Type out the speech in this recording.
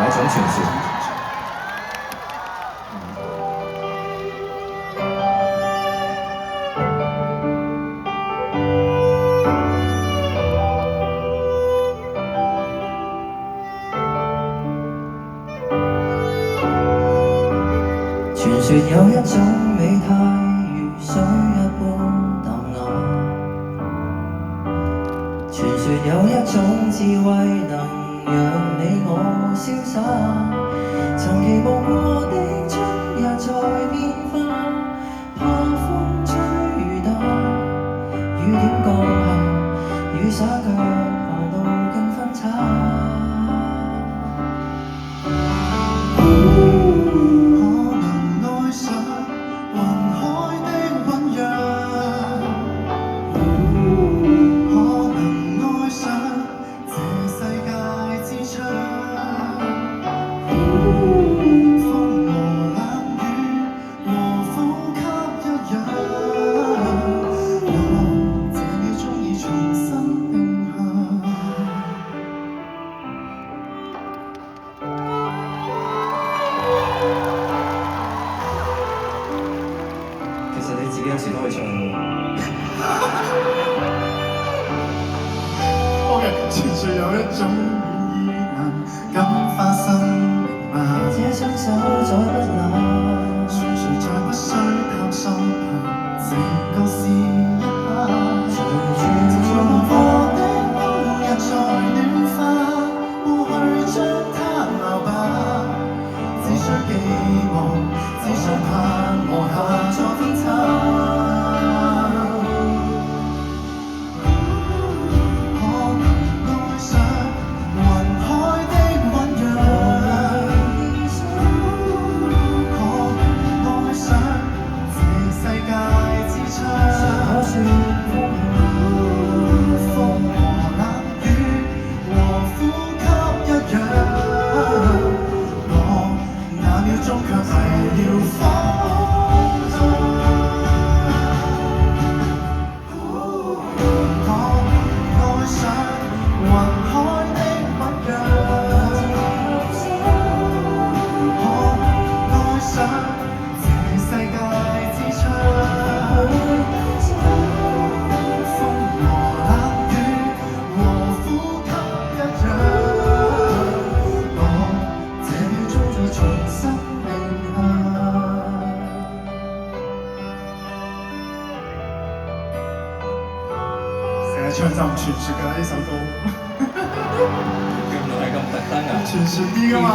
係一種傳說。傳說有一種美態如水一般淡雅，傳說有一種智慧能讓你我瀟灑。曾期望過的春日在變化，怕風吹打，雨點降下，雨灑腳下路更分岔。其實你自己有時都可以唱喎。OK， 傳說有一種語言能感化生命嗎？這雙手再不冷，傳說再不需探索這個是一刻。隨住黃昏的冬日在暖化，過去將它留吧，只需寄望，只想盼望下再分岔。唱就唔傳説㗎呢首歌，原來係咁特登啊！傳説啲㗎嘛。